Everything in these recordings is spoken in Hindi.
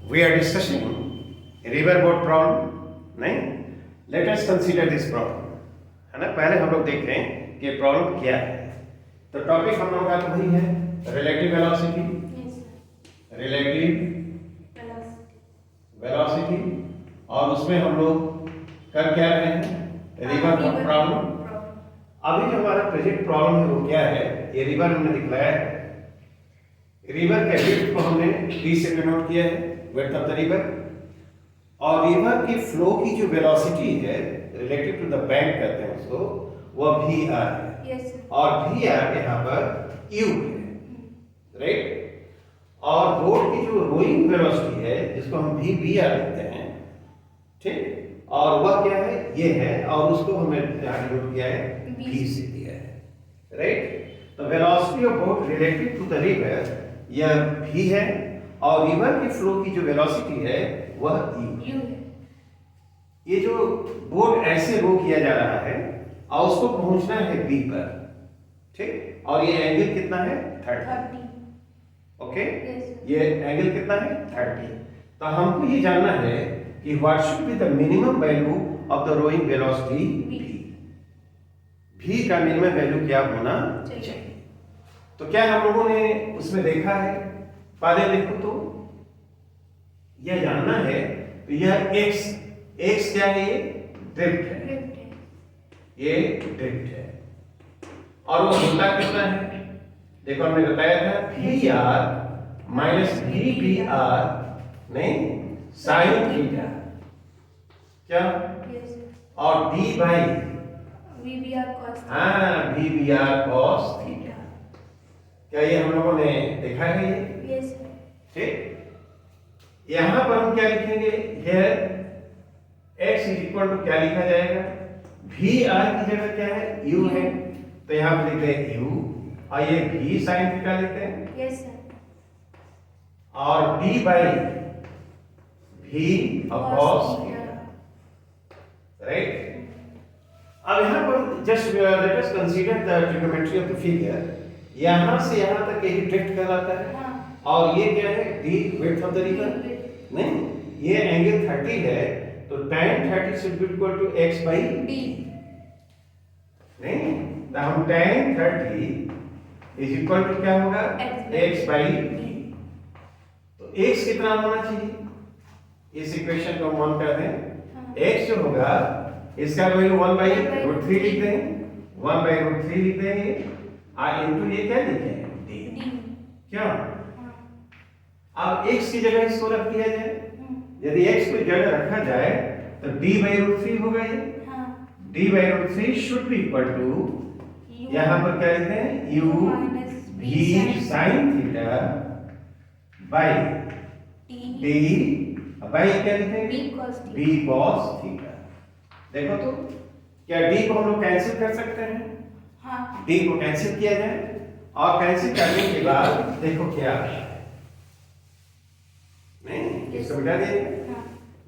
we are discussing riverboat problem. नहीं, let us consider this problem, है ना। पहले हम लोग देखते हैं कि प्रॉब्लम क्या है। तो टॉपिक हम लोगों का तो वही है, रिलेटिव वेलोसिटी। रिलेटिव वेलोसिटी, और उसमें हम लोग कर क्या रहे हैं, रिवरबोट प्रॉब्लम। अभी जो हमारा प्रेजेंट प्रॉब्लम है वो क्या है, ये रिवर हमने दिखलाया है। रिवर के विड्थ को हमने डी से डिनोट किया है, विड्थ ऑफ द रिवर। और रिवर की फ्लो की जो वेलोसिटी है रिलेटिव टू द बैंक कहते हैं उसको, वो वी आर है। और वी आर यहाँ पर यू है, राइट। और बोट की जो रोइंग वेलोसिटी है जिसको हम वी वी आर लिखते हैं, ठीक, और वह क्या है, ये है, और उसको हमने यहाँ डिनोट किया है वी से दिया है, राइट। तो velocity of boat relative to the river यह वी है, और रिवर की फ्लो की जो वेलोसिटी है वह यू है। ये जो बोट ऐसे रो किया जा रहा है और उसको पहुंचना है बी पर, ठीक, और ये एंगल कितना है 30, ओके। ये एंगल कितना है 30। तो हमको ये जानना है कि what should be the minimum value of the rowing velocity भी का मिनिमम वैल्यू क्या होना चाहिए। तो क्या हम लोगों ने उसमें देखा है, पहले देखो तो यह जानना है। तो यह x क्या है, ये ड्रिफ्ट है, ये ड्रिफ्ट है। और वो होता कितना है, देखो हमने बताया था V R minus V B R, नहीं, साइन थीटा, क्या, और D by V B R cos, हाँ, V B R cos theta. क्या ये हम लोगों ने देखा है ये? यस। ठीक, यहां पर हम क्या लिखेंगे, here x is equal to क्या लिखा जाएगा, वी आर की जगह क्या है, u है, तो यहां पर लिखते हैं u, और ये v sin थीटा लिखते हैं, यस सर। और d by v cos theta, right. अब यहां पर just let us consider the trigonometry of the figure. यहां से यहां तक यही ड्रिफ्ट कहलाता है, हाँ। और ये क्या है, d width of the river, नहीं, ये एंगल 30 है, तो tan 30 should be equal to x by d, नहीं, तो हम tan 30 is equal to क्या होगा, x by d। तो x कितना होना चाहिए, इस इक्वेशन को हम 1 कर दें, x जो होगा इसका वैल्यू 1 by √3 लिख दें, 1 by √3 लिख देंगे, और इनटू ये क्या लिखे हैं, d, क्या। अब x की जगह इसको रख दिया जाए, यदि x को जगह रखा जाए तो d by √3 होगा ये, d by √3 should be equal to, यहां पर क्या लिखते हैं, u v sin theta by d by क्या लिखते हैं, v cos थीटा। देखो तो क्या d को हम लोग कैंसिल कर सकते हैं, हाँ। d को कैंसिल किया जाए, और कैंसिल करने के बाद देखो क्या आता है, नहीं, इसको मिटा दीजिए।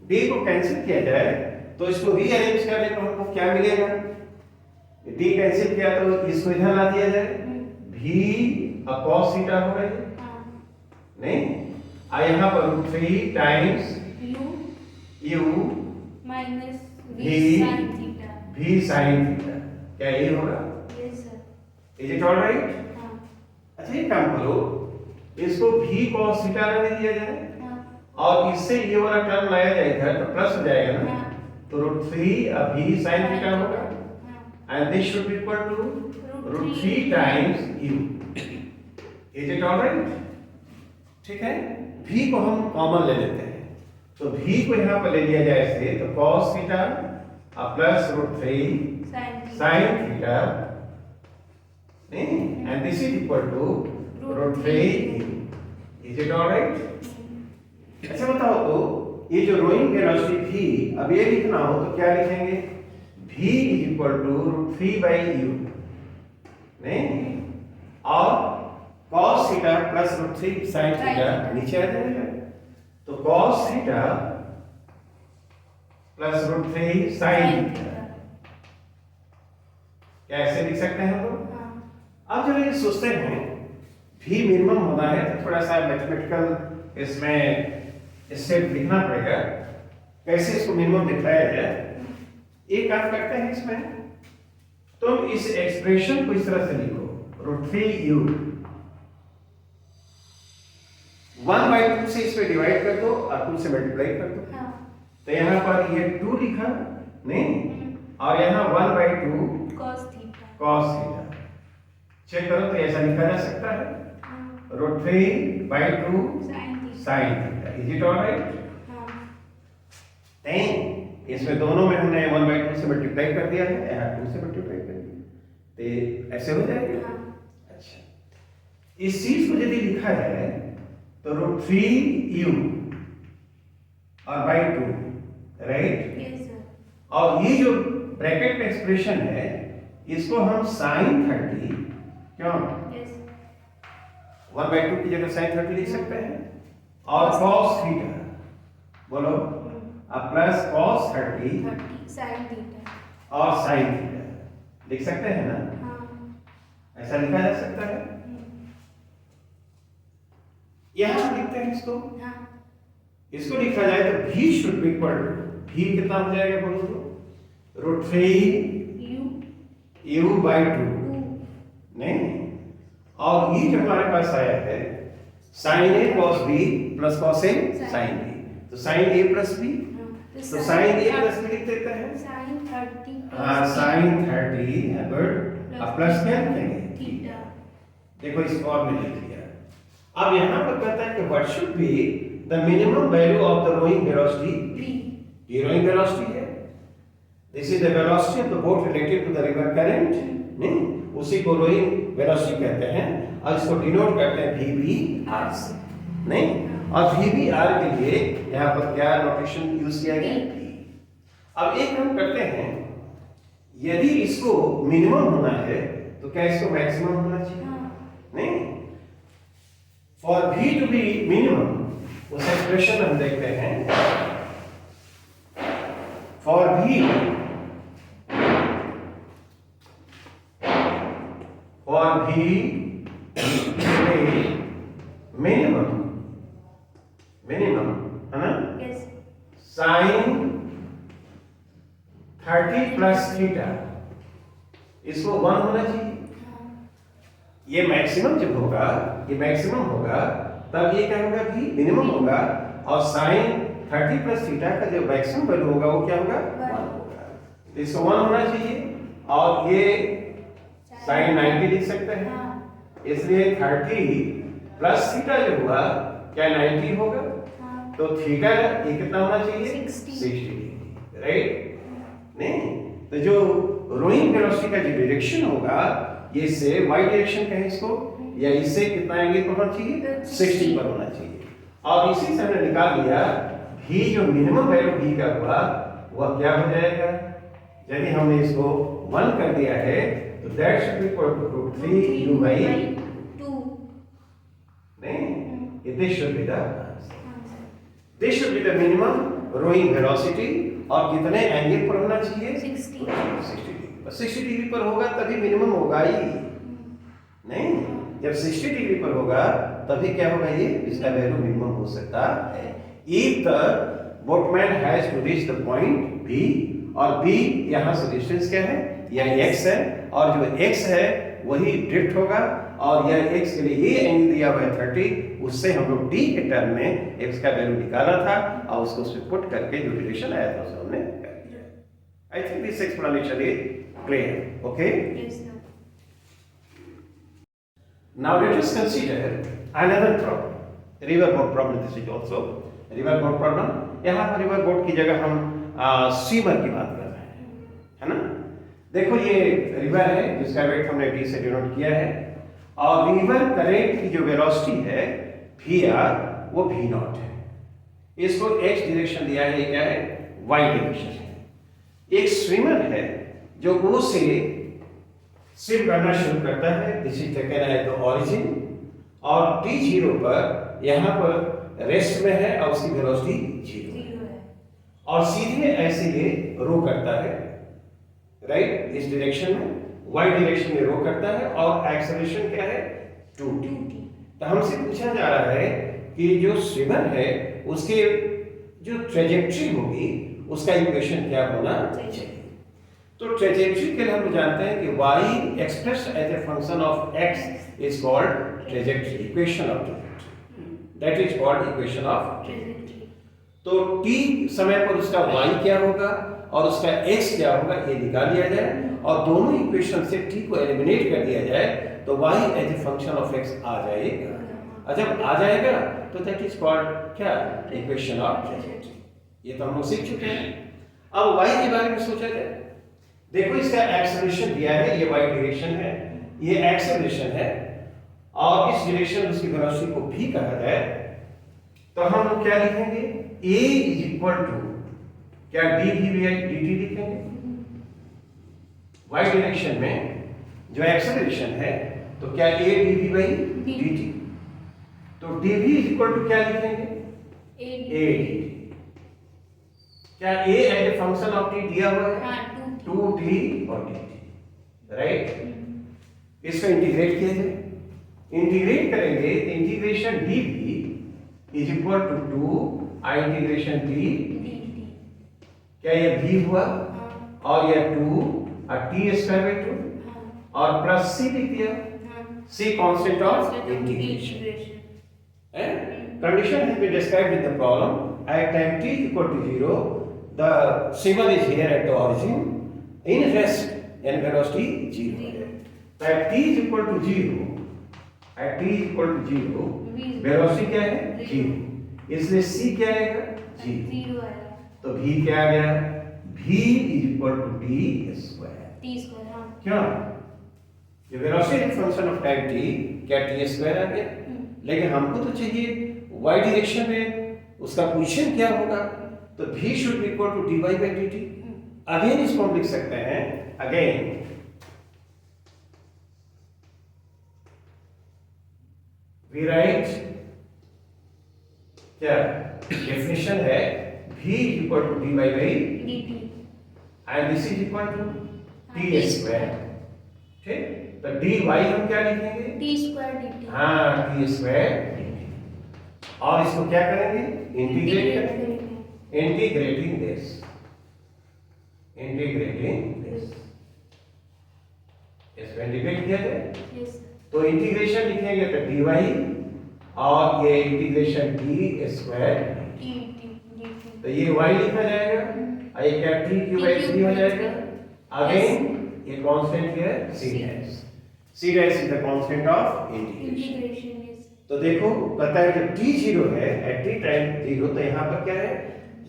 d को कैंसिल किया जाए तो इसको रीअरेंज करने पर हमको क्या मिलेगा, d कैंसिल किया तो इसको इधर ला दिया जाए, v cos थीटा होगा ये, नहीं, और यहाँ पर 3 times u minus v sin theta, v sin theta, क्या ये होगा, yes sir. Is it all right. हाँ। अच्छा एक काम करो, इसको v cos थीटा रहने दिया जाए, और इससे ये वाला टर्म लाया जाएगा तो प्लस हो जाएगा ना, तो √3 अब v sin थीटा होगा, and this should be equal to √3 times u। Is it all right, ठीक है। v को हम कॉमन ले लेते हैं, तो v को यहां पर ले लिया जाए से, तो cos theta plus √3 sin theta, नहीं, and this is equal to √3 u। Is it all right. अच्छा बताओ तो ये जो रोइंग वेलोसिटी v, अब ये लिखना हो तो क्या लिखेंगे, v is equal to √3 by u, नहीं, और cos theta plus √3 sin theta नीचे आ जाएगा, तो cos theta plus √3 sin theta, कैसे लिख सकते हैं हम लोग। अब जब ये सोचते हैं v मिनिमम होना है तो थोड़ा सा मैथमेटिकल इसमें स्टेप लिखना पड़ेगा, कैसे इसको मिनिमम दिखाया जाए। एक काम करते हैं, इसमें तुम इस एक्सप्रेशन को इस तरह से लिखो, √3u 1/2 से इसमें डिवाइड कर दो और 2 से मल्टीप्लाई कर दो। हाँ। तो यहाँ पर ये 2 लिखा नहीं, और यहाँ 1/2 cos theta. cos theta. Check करो तो ऐसा लिखा जा सकता है, √3/2 sin theta. Is it alright? नहीं, इसमें दोनों में हमने 1/2 से मल्टीप्लाई कर दिया है, यहाँ 2 से मल्टीप्लाई कर दिया, तो ऐसे हो जाएगा। अच्छा, इस चीज को यदि लिखा जाए तो √3u और बाई 2, राइट? Yes sir. और ये जो ब्रैकेट में एक्सप्रेशन है, इसको हम sin 30, क्यों, यस 1/2 की जगह sin 30 लिख सकते हैं, और cos थीटा, बोलो, अब प्लस cos 30 sin थीटा और sin थीटा लिख सकते हैं ना? हाँ। ऐसा लिखा जा सकता है। यहां लिखते हैं इसको, हाँ। इसको लिखा जाए तो v should be equal to, v कितना हो जाएगा बोलो तो, √3u बाई 2, नहीं, और ये जो हमारे पास आया है sin a cos b plus cos a sin b, तो sin a प्लस b, तो sin a प्लस b लिख देते हैं। sin 30 हाँ, sin 30 गुड, अब प्लस क्या लिखेंगे, थीटा। देखो इस फॉर्म में लिख दिया। अब यहाँ पर कहता है कि what should be the minimum value of the rowing velocity, ये रोइंग वेलोसिटी है, this is the velocity of the boat related to the river current, नहीं, उसी को रोइंग वेलोसिटी कहते हैं, और इसको डिनोट करते हैं VBR से, नहीं, और VBR के लिए यहाँ पर क्या नोटेशन यूज किया गया, अब एक काम करते हैं, यदि इसको मिनिमम होना है तो क्या इसको मैक्सिमम होना चाहिए, नहीं, for V to be minimum, उस एक्सप्रेशन में हम देखते हैं, फॉर V मिनिमम, है ना, यस sin 30 प्लस थीटा, इसको 1 होना चाहिए। ये मैक्सिमम जब होगा, ये मैक्सिमम होगा, तब ये क्या होगा, भी मिनिमम होगा, और sin 30 प्लस थीटा का जो मैक्सिमम वैल्यू होगा वो क्या होगा, 1 होगा, तो इसको 1 होना चाहिए, और ये sin 90 लिख सकते हैं, इसलिए 30 प्लस थीटा जो हुआ क्या 90 होगा, तो थीटा ये कितना होना चाहिए, 60 डिग्री, राइट, नहीं, तो जो रोइंग वेलोसिटी का जो डायरेक्शन होगा, ये से y डायरेक्शन कहें इसको, या इससे कितना एंगल पर होना चाहिए, 60 पर होना चाहिए, और इसी से हमने निकाल लिया v जो मिनिमम वैल्यू v का हुआ वह क्या हो जाएगा, यदि हमने इसको 1 कर दिया है तो that should be equal to √3u by 2, नहीं, this should be the this should be the minimum rowing velocity, और कितने एंगल पर होना चाहिए, 60 डिग्री, 60 डिग्री पर होगा तभी मिनिमम होगा ही, नहीं, जब 60 डिग्री पर होगा तभी क्या होगा, ये इसका वैल्यू मिनिमम हो सकता है। if the boatman has to reach the point B, और B यहाँ से डिस्टेंस क्या है, यह x है, और जो x है वही ड्रिफ्ट होगा, और यह x के लिए ये एंगल दिया हुआ है 30, उससे हम लोग d के टर्म में x का वैल्यू निकाला था, और उसको उसमें पुट करके जो रिलेशन आया था उसको हमने कर दिया। आई think this explanation is clear, okay. Yes sir. Now let us consider another problem, river boat problem. This is also river boat problem. यहाँ पर river boat की जगह हम स्टीमर की बात कर रहे हैं, है ना। देखो ये रिवर है जिसका वेट हमने t से डिनोट किया है, और रिवर करंट की जो वेलोसिटी है VR वो v नॉट है, इसको x डायरेक्शन दिया है, ये क्या है, y डायरेक्शन है। एक स्विमर है जो O से स्विम करना शुरू करता है, this is taken at the origin, और t0 पर यहाँ पर रेस्ट में है, और उसकी वेलोसिटी 0 है, और सीधे ऐसे ये रो करता है, राइट, इस डायरेक्शन में y डायरेक्शन में रो करता है, और एक्सेलरेशन क्या है, 2t। तो हमसे पूछा जा रहा है कि जो स्विमर है उसके जो ट्रेजेक्ट्री होगी उसका इक्वेशन क्या होना चाहिए। तो ट्रेजेक्ट्री के लिए हम जानते हैं कि y expressed as a function of x is called trajectory, equation of trajectory, that is called equation of trajectory. तो t समय पर उसका y क्या होगा और उसका x क्या होगा ये निकाल लिया जाए और दोनों इक्वेशन से t को एलिमिनेट कर दिया जाए तो y as a function of x आ जाएगा। और जब आ जाएगा तो दैट इज कॉल्ड क्या, इक्वेशन ऑफ ट्रेजेक्ट्री। ये तो हम लोग सीख चुके हैं। अब y के बारे में सोचा जाए। देखो इसका एक्सेलरेशन दिया है, ये y डायरेक्शन है, ये एक्सेलरेशन है और इस डायरेक्शन उसकी वेलोसिटी को v कहा जाए तो हम लोग क्या लिखेंगे, a इज इक्वल टू क्या dv बाई dt लिखेंगे। y डायरेक्शन में जो एक्सेलरेशन है तो क्या a dv बाई dt, तो dv इज इक्वल टू क्या लिखेंगे, a dt। क्या a as a function of t दिया हुआ है, 2t और dt, राइट। इसको इंटीग्रेट किया जाए, इंटीग्रेट करेंगे तो integration dv is equal to 2 i integration d, क्या ये v हुआ और ये 2 और t स्क्वायर बाय 2 और प्लस c लिख दिया, c constant of integration. Condition has been described in the problem. At time t equal to 0, the symbol is here at the origin. In rest, and velocity 0. So at t is equal to 0, at t is equal to 0, velocity क्या है 0, इसलिए c क्या आएगा 0, तो v क्या आ गया, v is equal to t square। क्यों, ये velocity function of time t क्या t स्क्वायर आ गया, लेकिन हमको तो चाहिए y डायरेक्शन में उसका पोजीशन क्या होगा, तो v should be equal to dy by dt। Again इसको हम लिख सकते हैं, अगेन वी राइट क्या डेफिनेशन है v equal to dy by dt and this is equal to t square. ठीक, तो dy हम क्या लिखेंगे, t स्क्वायर dt। हाँ, t स्क्वायर dt। और इसको क्या करेंगे, इंटीग्रेट करेंगे, इंटीग्रेटिंग दिस, इसको इंटीग्रेट किया जाए तो इंटीग्रेशन लिखेंगे तो dy और ये इंटीग्रेशन t स्क्वायर, तो ये y लिखा जाएगा और ये क्या t क्यूब बाई 3 हो जाएगा। अगेन ये कांस्टेंट है c dash is the constant of integration. तो देखो कहता है जब t 0 है, एट t टाइम 0, तो यहाँ पर क्या है,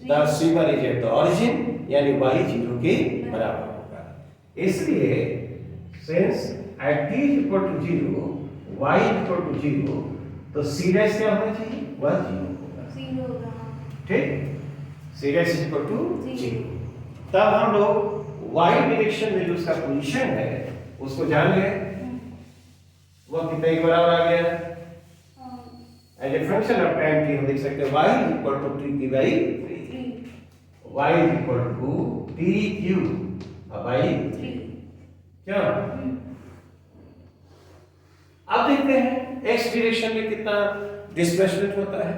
the symbol is at the origin, यानी y 0 के बराबर होगा। इसलिए since at t is equal to 0, y is equal to 0, तो c डैश क्या होना चाहिए, वह 0 होगा। ठीक, c dash is equal to 0। तब हम लोग y डायरेक्शन में जो उसका पोजीशन है उसको जान गए, वो कितने के बराबर आ गया, as a function of time t हम लिख सकते हैं y is equal to t by 3, y is equal to t cube by 3। क्या, अब देखते हैं x डायरेक्शन में कितना डिस्प्लेसमेंट होता है।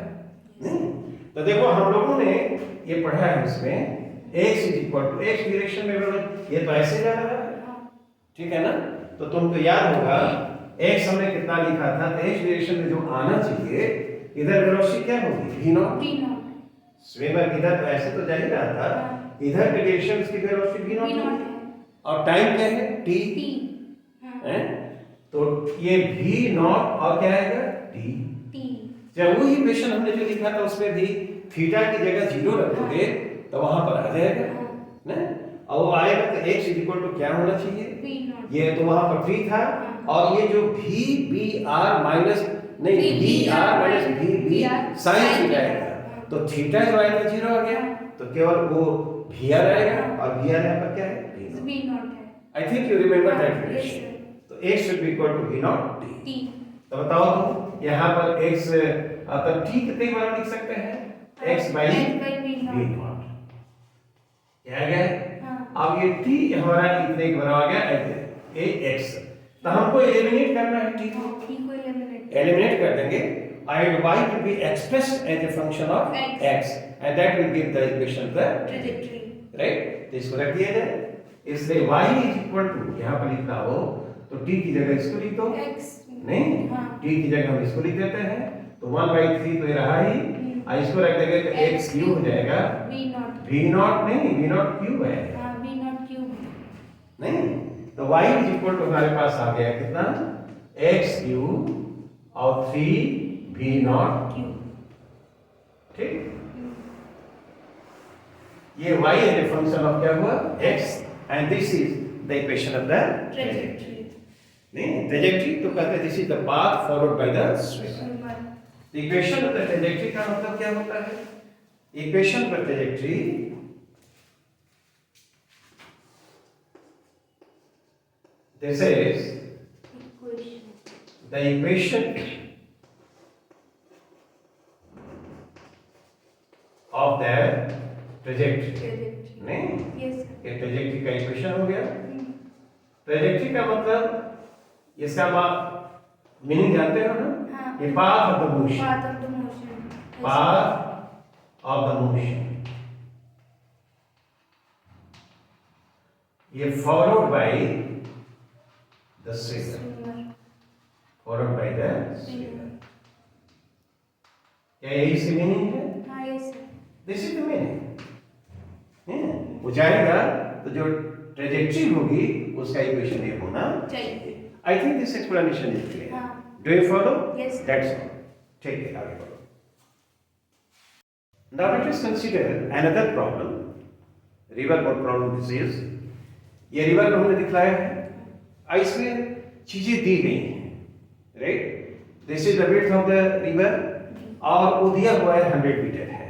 तो देखो हम लोगों ने ये पढ़ा है इसमें x is equal to x direction में, ये तो ऐसे जा रहा है, ठीक है ना। तो तुमको याद होगा x हमने कितना लिखा था, तो x डायरेक्शन में जो आना चाहिए इधर वेलोसिटी क्या होगी, v नॉट। स्विमर इधर तो ऐसे तो जा ही रहा था, इधर के डायरेक्शन की वेलोसिटी v नॉट है और टाइम क्या है t है, तो ये v नॉट और क्या आएगा t। जब वो इक्वेशन हमने जो लिखा था उसमें भी थीटा की जगह 0 रखोगे तो वहां पर आ जाएगा ना, और वो आएगा तो x इज इक्वल टू क्या होना चाहिए, ये तो वहां पर v था, और ये जो v b r माइनस नहीं v r minus v b sin theta आएगा, तो थीटा जो आएगा 0 आ गया, तो केवल वो v r आएगा और v r यहाँ पर क्या है, v नॉट है। I think you remember that relation. तो x should be equal to v naught t। तो बताओ तुम यहाँ पर x तो t कितने बार लिख सकते हैं, x बाई v नॉट, क्या आ गया। अब ये t हमारा इतने के बराबर आ गया, a x, तो हमको एलिमिनेट करना है t को, एलिमिनेट कर देंगे and y will be expressed as a function of x and that will give the equation of the Trajectory. Right. तो इसको रख दिया जाए, इसलिए y इज इक्वल टू, यहाँ पर लिखना हो तो t की जगह इसको लिख दो, X. नहीं हाँ. t की जगह हम इसको लिख देते हैं, तो 1/3 तो ये रहा ही, इसको रख देंगे तो x क्यूब हो जाएगा, V naught. v नॉट नहीं, v नॉट क्यूब है, हाँ, V naught cube. नहीं, तो y इज इक्वल टू हमारे पास आ गया कितना, x क्यूब और 3 v नॉट Cube. ठीक। ये y is a function of क्या हुआ x and this is the equation of the Trajectory. नहीं trajectory तो कहते हैं this is the path followed by the swimmer। Swimmer. The equation of the trajectory का मतलब क्या होता है, equation for trajectory this is Equation. the equation of the trajectory, Trajectory. नहीं Yes, sir. ये ट्रेजेक्टरी का इक्वेशन हो गया। Hmm. ट्रेजेक्टरी का मतलब इसका आप मीनिंग जानते हो ना, हाँ. ये path of the motion, Path of the motion. Yes, sir. Path of the motion, ये followed by the swimmer, Swimmer. Followed by the swimmer. Swimmer. क्या यही इसकी मीनिंग है? हाँ, yes, sir. This is the meaning. वो जाएगा तो जो ट्रेजेक्टरी होगी उसका इक्वेशन ये होना चाहिए। I think this explanation is clear. हाँ. Do you follow? Yes. That's all. ठीक है, आगे बढ़ो। Now let us consider another problem, river boat problem this is। ये रिवर को हमने दिखलाया है, इसमें चीजें दी गई हैं, right. This is the width of the river और वो दिया हुआ है 100 मीटर है।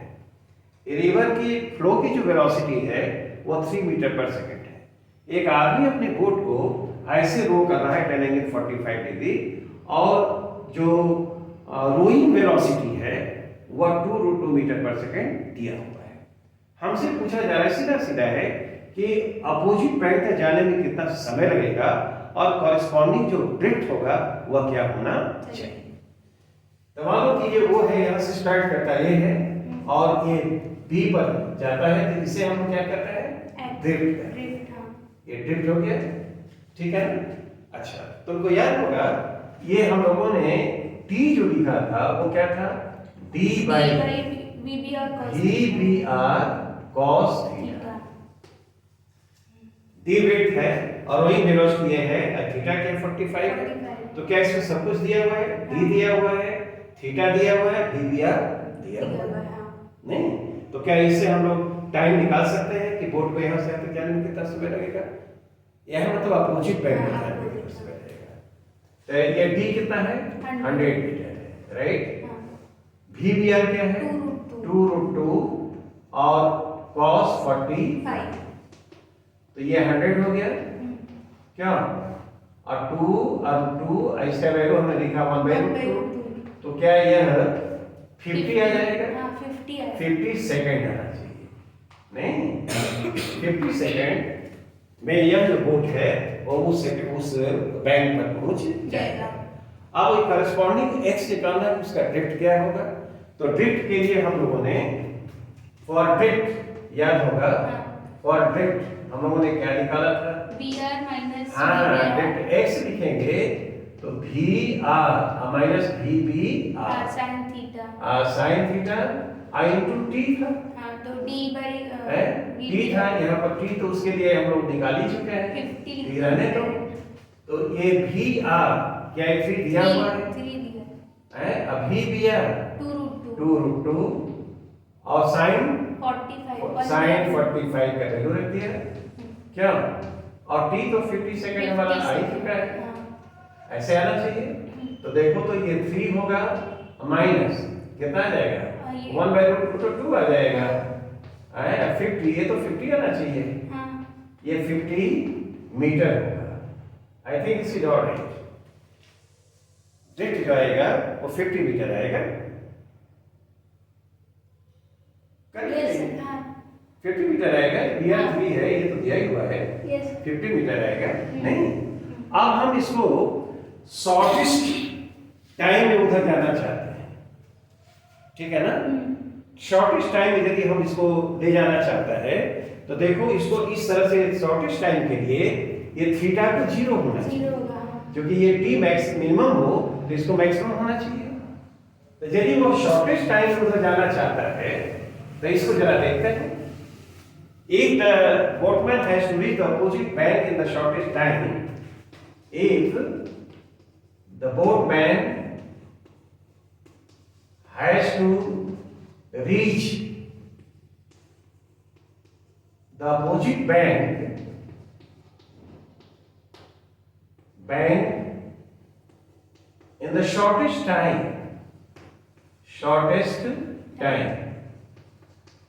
रिवर की फ्लो की जो वेलोसिटी है वो 3 मीटर पर सेकंड है। एक आदमी अपने बोट को ऐसे रो कर रहा है 10 एंगल 45 डिग्री और जो रोइंग वेलोसिटी है वह 2√2 मीटर पर सेकंड दिया हुआ है। हमसे पूछा जा रहा है सीधा सीधा है कि अपोजिट पॉइंट तक जाने में कितना समय लगेगा और कॉरेस्पॉन्डिंग जो ड्रिफ्ट होगा वह क्या होना चाहिए। तो मान लो कि ये वो है, यहाँ से स्टार्ट करता है ये है और ये बी पर जाता है, तो इसे हम क्या करते हैं, ड्रिफ्ट करते हैं। Drift, हाँ. ये ड्रिफ्ट हो गया, ठीक है ना। अच्छा, तुमको याद होगा ये हम लोगों ने टी जो लिखा था वो क्या था, d by VBR cos VBR cos theta. theta. D वेट है और वही वेलोसिटी ये है थीटा के 45 है, 45. तो क्या इसमें सब कुछ दिया हुआ है, डी दिया हुआ है, थीटा दिया हुआ है, VBR दिया हुआ है, हाँ. नहीं। तो क्या इससे हम लोग टाइम निकाल सकते हैं कि बोट को यहाँ से यहाँ तक जाने में कितना समय लगेगा, यह मतलब अपोजिट पॉइंट में जाने में कितना समय लगेगा। तो ये डी कितना है, 100 मीटर है, राइट। हाँ. VBR क्या है, 2√2 और cos 45, 5. तो ये 100 हो गया हम्म. क्या, और 2 इसका वैल्यू हमने लिखा 1/2, तो क्या यह 50 आ जाएगा, हाँ, 50 आएगा. 50 सेकंड आना चाहिए, नहीं 50 सेकंड में यह जो बोट है वो उस बैंक पर पहुंच जाएगा। अब एक करस्पॉन्डिंग x निकालना है, उसका ड्रिफ्ट क्या होगा, तो ड्रिफ्ट के लिए हम लोगों ने फॉर ड्रिफ्ट याद होगा, फॉर ड्रिफ्ट हम लोगों ने क्या निकाला था, VR minus हाँ, VBR. ड्रिफ्ट x लिखेंगे तो VR minus VBR sin theta. sin theta I into t था, हाँ, तो D by है t था यहाँ पर t, तो उसके लिए हम लोग निकाल ही चुके हैं, 50 t रहने दो। तो ये VR क्या है, 3 दिया हुआ है, 3 दिया. है अब VBR 2√2. 2√2 और sin 45. sin 45 का वैल्यू रख दिया क्या, और t तो 50 सेकंड वाला आ ही चुका है, हाँ. ऐसे आना चाहिए। तो देखो तो ये 3 होगा माइनस कितना आ जाएगा, 1/2 तो 2 आ जाएगा, है 50, ये तो 50 आना चाहिए, हाँ. ये 50 मीटर होगा। आई think this is alright. Drift जो आएगा वो 50 मीटर आएगा, Yes, हाँ. 50 मीटर आएगा, VR 3 है, ये तो दिया ही हुआ है, Yes. 50 मीटर आएगा, नहीं। अब हम इसको शॉर्टेस्ट टाइम में उधर जाना चाहते हैं, ठीक है ना। शॉर्टेस्ट टाइम यदि हम इसको ले जाना चाहता है तो देखो इसको इस तरह से शॉर्टेस्ट टाइम के लिए ये थीटा को 0 होना चाहिए, 0 होगा, हाँ। क्योंकि ये टी मैक्स मिनिमम हो तो इसको मैक्सिमम होना चाहिए। तो यदि वो शॉर्टेस्ट टाइम में जाना चाहता है तो इसको जरा देखते हैं। If the boatman has to reach the opposite bank in the shortest time, if the boatman has to reach the opposite bank in the shortest time,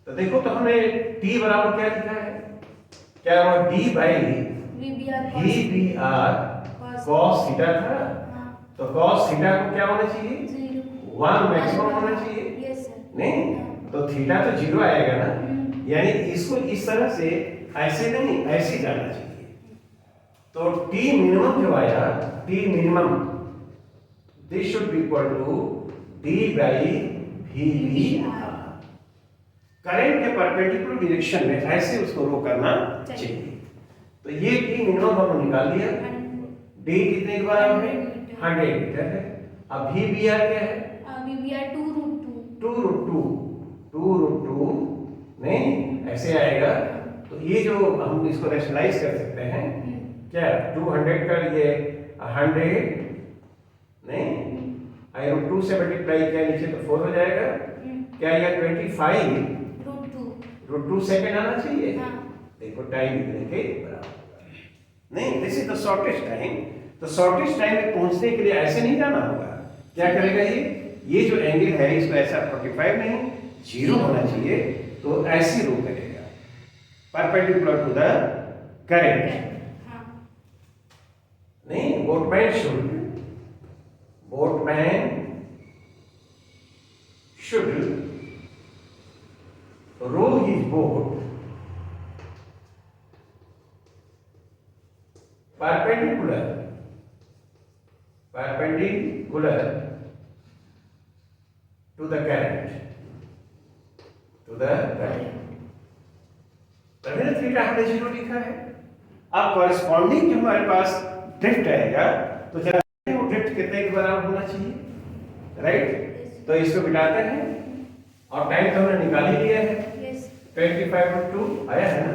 तो देखो तो हमने t बराबर क्या लिखा है, क्या वो d by VBR v r cos theta था। हाँ। तो cos थीटा को क्या होना चाहिए, 0 1 मैक्सिमम होना चाहिए। Yes sir. नहीं तो थीटा तो 0 आएगा ना, यानी इसको इस तरह से ऐसे नहीं ऐसे जाना चाहिए। तो t मिनिमम जो आया, t minimum this should be equal to d by VBR। Current के परपेंडिकुलर डायरेक्शन में ऐसे उसको रो करना चाहिए। तो ये टी मिनिमम हमने निकाल लिया। डी कितने के बराबर है, 100 मीटर है। अब VBR क्या है, VBR 2 रूट 2 नहीं ऐसे आएगा। तो ये जो हम इसको रैशनलाइज कर सकते हैं क्या, 200 का ये 100 नहीं आई रूट 2 से मल्टीप्लाई किया नीचे तो 4 हो जाएगा। क्या यह 25 रूट 2 सेकंड आना चाहिए। हाँ। देखो टाइम इतने के बराबर नहीं, this is the shortest time. तो शॉर्टेस्ट टाइम में पहुंचने के लिए ऐसे नहीं जाना होगा। क्या करेगा ये जो एंगल है इसको ऐसा 45 नहीं 0 होना चाहिए, तो ऐसी रो करेगा परपेंडिकुलर टू द करंट। नहीं boatman should row his boat perpendicular to the current, तभी ना थीटा हमने 0 लिखा है। अब कॉरेस्पॉन्डिंग जो हमारे पास ड्रिफ्ट आएगा तो जरा वो ड्रिफ्ट कितने के बराबर होना चाहिए, राइट। तो इसको बिठाते हैं और टाइम तो हमने निकाल ही लिया है, 25/2 आया है ना।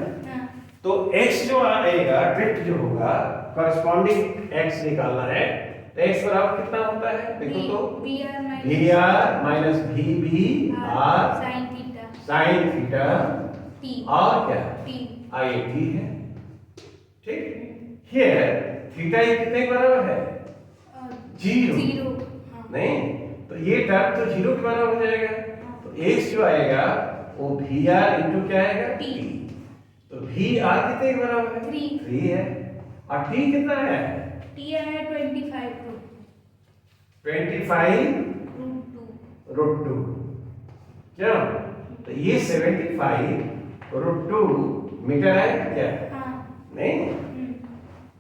तो x जो आएगा ड्रिफ्ट जो होगा कॉरेस्पॉन्डिंग x निकालना है। तो x बराबर कितना होता है, देखो तो VR minus VBR sine theta और क्या IAT है, ठीक। हियर थीटा ये कितने के बराबर है, 0 नहीं, तो ये टर्म तो 0 के बराबर हो जाएगा। तो x जो आएगा वो VR इनटू क्या आएगा t। तो VR कितने के बराबर है, 3 है। और t कितना है, t है 25 रूट 2 क्या। तो ये 75/2 मीटर है क्या, नहीं।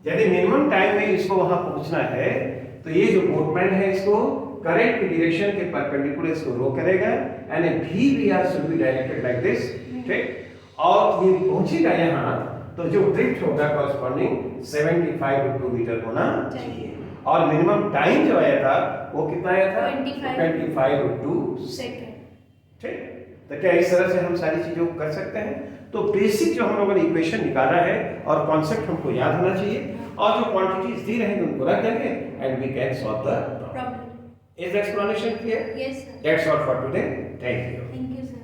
यदि मिनिमम टाइम में इसको वहां पहुंचना है तो ये जो बोटमैन है इसको करंट की डायरेक्शन के परपेंडिकुलर इसको रो करेगा, यानी VBR should be directed like this, ठीक। और ये पहुंचेगा यहाँ तो जो ड्रिफ्ट होगा कॉरेस्पॉन्डिंग 75/2 मीटर होना चाहिए। और मिनिमम टाइम जो आया था वो कितना आया था, 25/2 सेकंड, ठीक। तो क्या इस तरह से हम सारी चीजों को कर सकते हैं। तो बेसिक जो हम लोगों ने इक्वेशन निकाला है और कॉन्सेप्ट हमको याद होना चाहिए, और जो क्वांटिटीज दी रहेंगे उनको रख देंगे and we can solve the problem. Is the explanation clear? Yes, sir. That's all for today. Thank you. Thank you, sir.